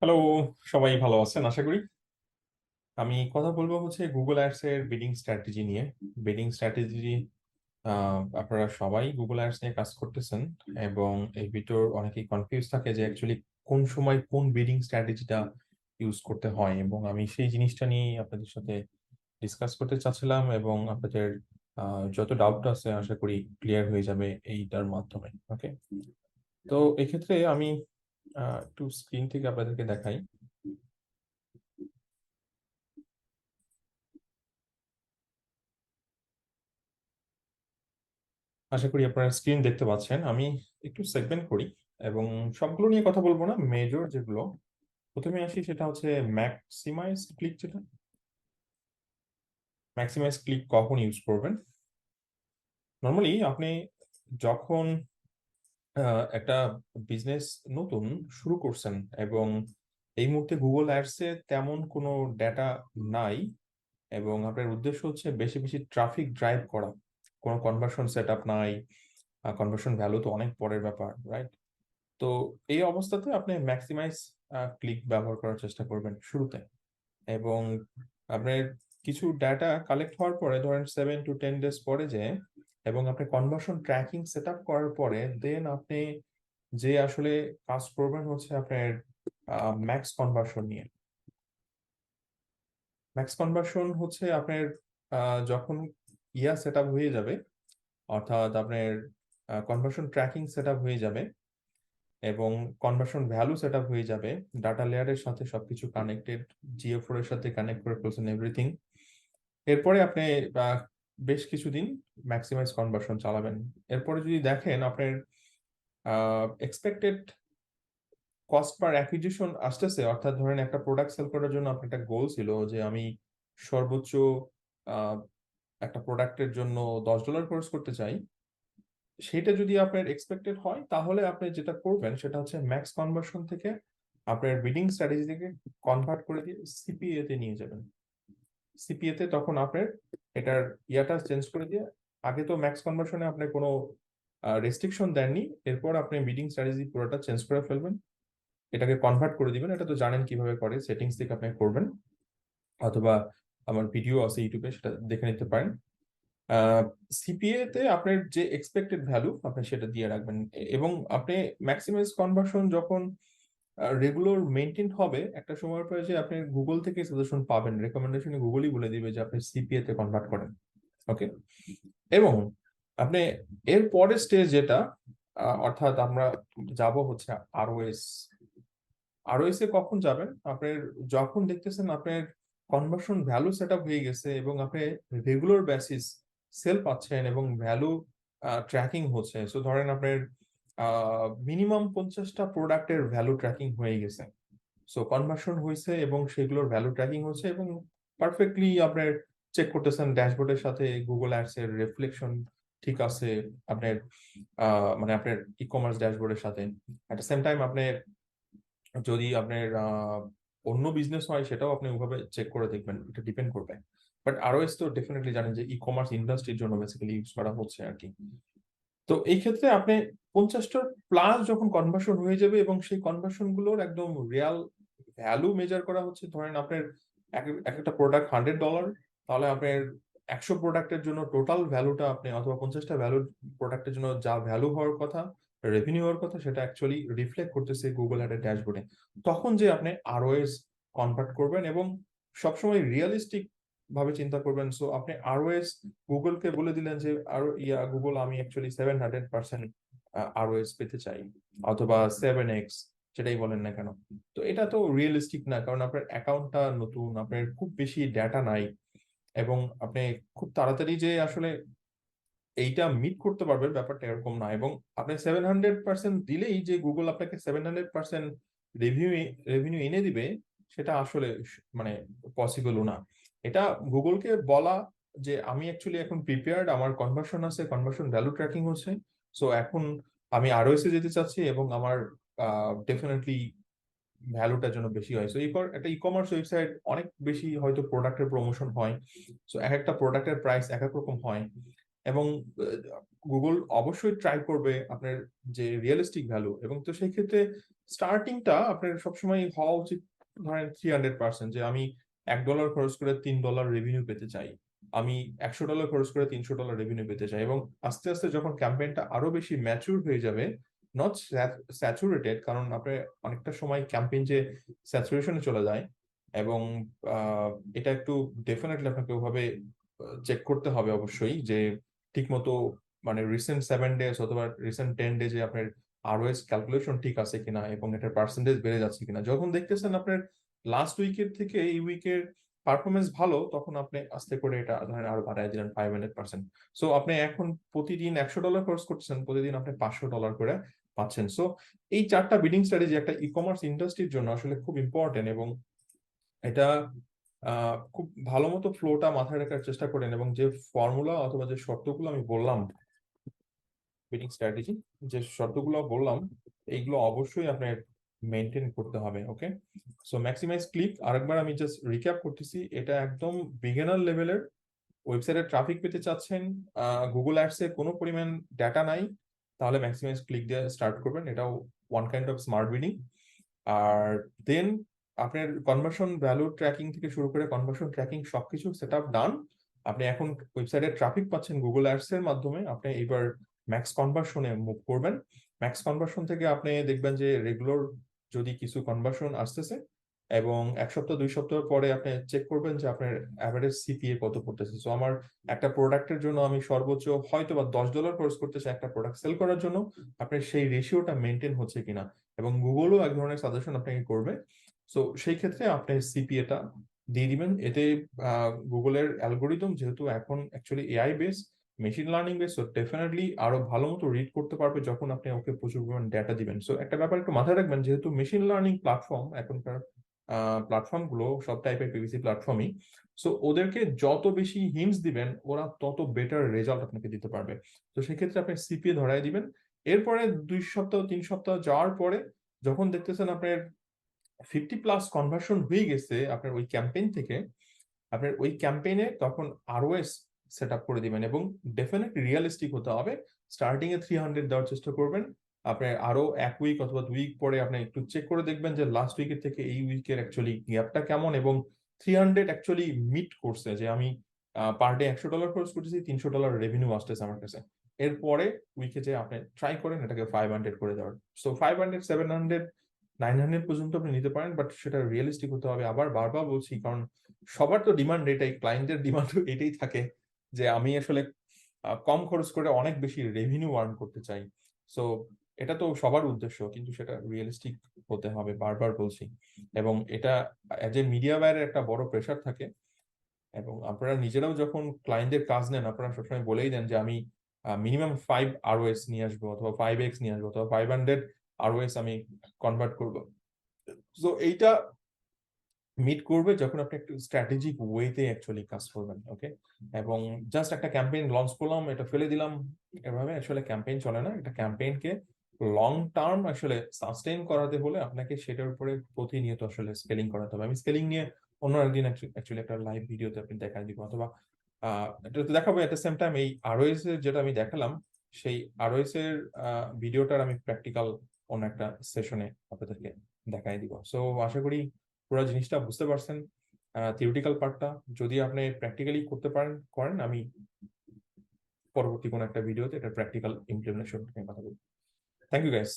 Hello, সবাই ভালো আছেন আশা করি। আমি কথা বলবো হচ্ছে গুগল অ্যাডস এর বিডিং স্ট্র্যাটেজি নিয়ে। বিডিং স্ট্র্যাটেজি আপনারা সবাই গুগল অ্যাডস নিয়ে কাজ করতেছেন, এবং এই ভিতর অনেকেই কনফিউজ থাকে যে অ্যাকচুয়ালি কোন সময় কোন বিডিং স্ট্র্যাটেজিটা ইউজ করতে হয়, এবং আমি সেই জিনিসটা নিয়ে আপনাদের সাথে ডিসকাস করতে চাচ্ছিলাম, এবং আপনাদের যত ডাউট আছে আশা করি ক্লিয়ার হয়ে যাবে এইটার মাধ্যমে। ওকে, তো এক্ষেত্রে আমি একটু স্ক্রিন থেকে আপনাদেরকে দেখাই। আশা করি আপনারা স্ক্রিন দেখতে পাচ্ছেন। আমি একটু সেগমেন্ট করি, এবং সবগুলো নিয়ে কথা বলবো না, মেজর যেগুলো। প্রথমে আসি, সেটা হচ্ছে ম্যাক্সিমাইজ ক্লিক। যেটা ম্যাক্সিমাইজ ক্লিক কখন ইউজ করবেন? নর্মালি আপনি যখন একটা বিজনেস নতুন শুরু করছেন, এবং এই মুহূর্তে গুগল অ্যাডসে তেমন কোনো ডেটা নাই, এবং আপনার উদ্দেশ্য হচ্ছে বেশি বেশি ট্রাফিক ড্রাইভ করা, কোনো কনভার্সন সেট আপ নাই, কনভার্সন ভ্যালু তো অনেক পরের ব্যাপার, রাইট? তো এই অবস্থাতে আপনি ম্যাক্সিমাইজ ক্লিক ব্যবহার করার চেষ্টা করবেন শুরুতে, এবং আপনার কিছু ডাটা কালেক্ট হওয়ার পরে, ধরেন 7 to 10 ডেজ পরে যে, এবং আপনি কনভার্সন ট্র্যাকিং সেট আপ করার পরে, দেন আপনি যে আসলে কাজ করবেন হচ্ছে আপনার ম্যাক্স কনভার্সন নিয়ে। ম্যাক্স কনভার্সন হচ্ছে আপনার যখন ইয়া সেট আপ হয়ে যাবে, অর্থাৎ আপনার কনভার্সন ট্র্যাকিং সেট আপ হয়ে যাবে, এবং কনভার্সন ভ্যালু সেট আপ হয়ে যাবে, ডাটা লেয়ারের সাথে সবকিছু কানেক্টেড, জিও4 এর সাথে কানেক্ট করে ফেলছেন এভরিথিং। এরপরে আপনি আহ, বেশ কিছুদিন ম্যাক্সিমাইজ কনভার্সন চালাবেন। এরপরে যদি দেখেন আপনার এক্সপেক্টেড কস্ট পার অ্যাকুইজিশন আসতেছে, অর্থাৎ ধরেন একটা প্রোডাক্ট সেল করার জন্য আপনার একটা গোল ছিল যে আমি সর্বোচ্চ আহ, একটা প্রোডাক্টের জন্য $10 খরচ করতে চাই, সেটা যদি আপনার এক্সপেক্টেড হয়, তাহলে আপনি যেটা করবেন সেটা হচ্ছে ম্যাক্স কনভার্সন থেকে আপনার বিডিং স্ট্র্যাটেজি থেকে কনভার্ট করে দিয়ে সিপিএ তে নিয়ে যাবেন। সিপিএ তে তখন আপনার এটার ইয়াটা চেঞ্জ করে দিয়ে, আগে তো ম্যাক্স কনভার্সনে আপনি কোনো রেস্ট্রিকশন দেননি, এরপর আপনি বিডিং স্ট্র্যাটেজি পুরোটা চেঞ্জ করে ফেলবেন, এটাকে কনভার্ট করে দিবেন। এটা তো জানেন কিভাবে করে, সেটিংস থেকে আপনি করবেন, অথবা আমার ভিডিও আছে ইউটিউবে, সেটা দেখে নিতে পারেন। সিপিএ তে আপনার যে এক্সপেক্টেড ভ্যালু আপনি সেটা দিয়ে রাখবেন, এবং আপনি ম্যাক্সিমাইজ কনভার্সন যখন রেগুলার মেনটেন হবে, একটা সময় পরে যে আপনি গুগল থেকে সাজেশন পাবেন, রেকমেন্ডেশনে গুগলই বলে দিবে যে আপনি সিপিএ তে কনভার্ট করেন। ওকে, এবং আপনি এর পরের স্টেজ যেটা, অর্থাৎ আমরা যাব হচ্ছে আরওএস। আরওএস এ কখন যাবেন? আপনার যখন দেখতেছেন আপনার কনভার্সন ভ্যালু সেট আপ হয়ে গেছে, এবং আপনি রেগুলার বেসিস সেল পাচ্ছেন, এবং ভ্যালু ট্র্যাকিং হচ্ছে। সো ধরেন আপনার মিনিমাম 50টা প্রোডাক্টের ভ্যালু ট্র্যাকিং হয়ে গেছে, সো কনভার্সন হয়েছে এবং সেগুলোর ভ্যালু ট্র্যাকিং হচ্ছে, এবং পারফেক্টলি আপনার চেক করতেছেন ড্যাশবোর্ডের সাথে গুগল অ্যাডস এর রিফ্লেকশন ঠিক আছে আপনার, মানে আপনার ই কমার্স ড্যাশবোর্ডের সাথে। এট দ্য সেম টাইম আপনি যদি আপনার অন্য বিজনেস হয়, সেটাও আপনি ওভাবে চেক করে দেখবেন, এটা ডিপেন্ড করবে। বাট আরওএস তো ডেফিনেটলি জানেন যে ই কমার্স ইন্ডাস্ট্রির জন্য বেসিক্যালি ইউজ করা হচ্ছে আর কি। তো এই ক্ষেত্রে আপনি 50টা প্লাস যখন কনভার্সন হয়ে যাবে, এবং সেই কনভার্সন গুলোর একদম রিয়াল ভ্যালু মেজার করা হচ্ছে, ধরেন আপনার এক একটা প্রোডাক্ট $100, তাহলে আপনার 100 প্রোডাক্টের জন্য টোটাল ভ্যালুটা আপনি, অথবা 50টা ভ্যালু প্রোডাক্টের জন্য যা ভ্যালু হওয়ার কথা, রেভিনিউ হওয়ার কথা, সেটা অ্যাকচুয়ালি রিফ্লেক্ট করতেছে গুগল অ্যাডের ড্যাশবোর্ডে। তখন যে আপনি আরওএস কনভার্ট করবেন, এবং সবসময় রিয়েলিস্টিক ভাবে চিন্তা করবেন। সো আপনি আরওএস গুগলকে বলে দিলেন যে, আর গুগল আমি অ্যাকচুয়ালি 700% আরওএস পেতে চাই, অথবা 7x, সেটাই বলেন না কেন। তো এটা তো রিয়েলিস্টিক না, কারণ আপনার অ্যাকাউন্টটা নতুন, আপনার খুব বেশি ডেটা নাই, এবং আপনি খুব তাড়াতাড়ি যে আসলে এইটা মিট করতে পারবেন ব্যাপারটা এরকম না। এবং আপনি 700% দিলেই যে গুগল আপনাকে 700% রেভিনিউ রেভিনিউ এনে দিবে, সেটা আসলে মানে পসিবলও না। এটা গুগলকে বলা যে আমি অ্যাকচুয়ালি এখন প্রিপেয়ার্ড, আমার কনভার্সন আছে, কনভার্সন ভ্যালু ট্র্যাকিং হচ্ছে, সো এখন আমি আরওএস এ যেতে চাচ্ছি, এবং আমার ডেফিনেটলি ভ্যালুটার জন্য বেশি হয়। সো এরপর একটা ই কমার্স ওয়েবসাইট অনেক বেশি হয়তো প্রোডাক্টের প্রমোশন হয়, সো এক একটা প্রোডাক্টের প্রাইস এক এক রকম হয়, এবং গুগল অবশ্যই ট্রাই করবে আপনার যে রিয়েলিস্টিক ভ্যালু। এবং তো সেই ক্ষেত্রে স্টার্টিংটা আপনার সবসময় হওয়া উচিত ধরেন 300%, যে আমি $1 খরচ করে $3 রেভিনিউ পেতে চাই, আমি $100 খরচ করে $300 রেভিনিউ পেতে চাই। এবং আস্তে আস্তে যখন ক্যাম্পেইনটা আরো বেশি ম্যাচিউর হয়ে যাবে, নট স্যাচুরেটেড, কারণ আপনার অনেকটা সময় ক্যাম্পেইন যে স্যাচুরেশনে চলে যায়, এবং এটা একটু ডেফিনেটলি আপনাকে ওভাবে চেক করতে হবে অবশ্যই, যে ঠিক মতো মানে রিসেন্ট 7 ডেজ অথবা রিসেন্ট 10 ডেজে আপনার আরওএস ক্যালকুলেশন ঠিক আছে কিনা এবং এটার পার্সেন্টেজ বেড়ে যাচ্ছে কিনা। যখন দেখতেছেন আপনার লাস্ট উইকের থেকে এই উইকের পারফরমেন্স ভালো, তখন আপনি আস্তে করে এটা ধরেন আরো বাড়ায় দিলেন 500%। সো আপনি এখন প্রতিদিন $100 খরচ করছেন, প্রতিদিন আপনি $500 করে পাচ্ছেন। সো এই 4টা বিডিং স্ট্র্যাটেজি একটা ই কমার্স ইন্ডাস্ট্রির জন্য আসলে খুব ইম্পর্টেন্ট, এবং এটা খুব ভালো মতো ফ্লোটা মাথায় রাখার চেষ্টা করেন, এবং যে ফর্মুলা অথবা যে শর্তগুলো আমি বললাম, বিডিং স্ট্র্যাটেজি যে শর্তগুলো বললাম, এইগুলো অবশ্যই আপনার মেনটেন করতে হবে। ওকে, সো ম্যাক্সিমাইজ ক্লিক আরেকবার আমি জাস্ট রিক্যাপ করতেছি, এটা একদম বিগিনার লেভেলের। ওয়েবসাইটে ট্রাফিক পেতে চাচ্ছেন, গুগল অ্যাডসে কোনো পরিমাণ ডাটা নাই, তাহলে ম্যাক্সিমাইজ ক্লিক দিয়ে স্টার্ট করবেন, এটাও one kind of smart bidding. আর দেন আপনার কনভার্সন ভ্যালু ট্র্যাকিং থেকে শুরু করে কনভার্সন ট্র্যাকিং সবকিছু সেট আপ ডান। আপনি এখন ওয়েবসাইটে ট্রাফিক পাচ্ছেন গুগল অ্যাডস এর মাধ্যমে, আপনি এবার ম্যাক্স কনভার্সনে মুভ করবেন। ম্যাক্স কনভার্সন থেকে আপনি দেখবেন যে রেগুলার যদি কিছু কনভার্সন আসতেছে, এবং 1 সপ্তাহ 2 সপ্তাহ পরে আপনি চেক করবেন যে আপনার অ্যাভারেজ সিপিএ কত পড়তেছে। সো আমার একটা প্রোডাক্টের জন্য আমি সর্বোচ্চ হয়তো বা $10 খরচ করতেছি একটা প্রোডাক্ট সেল করার জন্য, আপনার সেই রেশিওটা মেনটেন হচ্ছে কিনা, এবং গুগলও এক ধরনের সাজেশন আপনাকে করবে। সো সেই ক্ষেত্রে আপনি সিপিএটা দিয়ে দিবেন। এতে গুগলের অ্যালগোরিদম যেহেতু এখন actually AI base, machine learning base, so definitely আরো ভালো মতো রিড করতে পারবে যখন আপনি ওকে প্রচুর পরিমাণ ডেটা দিবেন। সো একটা ব্যাপার একটু মাথায় রাখবেন, যেহেতু মেশিন লার্নিং প্ল্যাটফর্ম এখনকার প্ল্যাটফর্ম গুলো সব টাইপের পিভিসি প্ল্যাটফর্মই, সো ওদেরকে যত বেশি হিন্টস দিবেন ওরা তত বেটার রেজাল্ট আপনাকে দিতে পারবে। তো সেক্ষেত্রে আপনি সিপিএ ধরাই দিবেন। এরপরে 2 সপ্তাহ 3 সপ্তাহ যাওয়ার পরে যখন দেখতেছেন আপনার 50+ কনভার্সন হয়ে গেছে আপনার ওই ক্যাম্পেইন থেকে, আপনার ওই ক্যাম্পেইনে তখন আরওএস সেট আপ করে দিবেন, এবং ডেফিনেট রিয়েলিস্টিক হতে হবে। স্টার্টিং এ 300 দেওয়ার চেষ্টা করবেন, আপনার আরো 1 উইক অথবা 2 উইক পরে আপনি একটু চেক করে দেখবেন যে লাস্ট উইকের থেকে এই উইকের অ্যাকচুয়ালি গ্যাপটা কেমন, এবং 300 অ্যাকচুয়ালি মিট করছে, যে আমি পার ডে $100 খরচ করতেছি, $300 রেভিনিউ আসতেছে আমার কাছে। এরপরে উইকে যে আপনি ট্রাই করেন এটাকে 500 করে দেওয়ার। সো 500 700 900 পর্যন্ত আপনি নিতে পারেন, বাট সেটা রিয়েলিস্টিক হতে হবে। আবার বারবার বলছি, কারণ সবার তো ডিমান্ড এটাই, ক্লায়েন্টের ডিমান্ড এটাই থাকে, যে আমি আসলে কম খরচ করে অনেক বেশি রেভিনিউ আর্ন করতে চাই। সো এটা তো সবার উদ্দেশ্য, কিন্তু সেটা রিয়েলিস্টিক হতে হবে, বারবার বলছি। এবং এটা অ্যাজ এ মিডিয়া বায়ারের একটা বড় প্রেশার থাকে, এবং আপনারা নিজেরাও যখন ক্লায়েন্টদের কাজ নেন আপনারা সবসময় বলেই দেন যে আমি মিনিমাম 5 ROS নিয়ে আসবো, অথবা 5x নিয়ে আসবো, অথবা 500 ROS আমি কনভার্ট করবো। তো এইটা মিট করবে যখন আপনি একটু স্ট্র্যাটেজিক ওয়েতে অ্যাকচুয়ালি কাজ করবেন। ওকে, এবং জাস্ট একটা ক্যাম্পেইন লঞ্চ করলাম, এটা ফেলে দিলাম, এভাবে আসলে ক্যাম্পেইন চলে না। একটা ক্যাম্পেইনকে লং টার্ম আসলে সাস্টেইন করাতে হলে আপনাকে সেটার উপরে প্রতিনিয়ত আসলে স্কেলিং করাতে হবে। আমি স্কেলিং নিয়ে অন্য একদিন অ্যাকচুয়ালি একটা লাইভ ভিডিওতে আপনি দেখা দিব, অথবা এটা তো দেখাবো। এট দ্য সেম টাইম এই আরওএস এর যেটা আমি দেখালাম, সেই আরওএস এর ভিডিওটার আমি প্র্যাকটিক্যাল অন্য একটা সেশনে আপনাদেরকে দেখাই দিব। সো আশা করি পুরো জিনিসটা বুঝতে পারছেন। থিওরিটিক্যাল পার্টটা যদি আপনি প্র্যাকটিক্যালি করতে পারেন করেন, আমি পরবর্তী কোনো একটা ভিডিওতে এটা প্র্যাকটিক্যাল ইমপ্লিমেন্টেশন নিয়ে কথা বলবো। Thank you guys.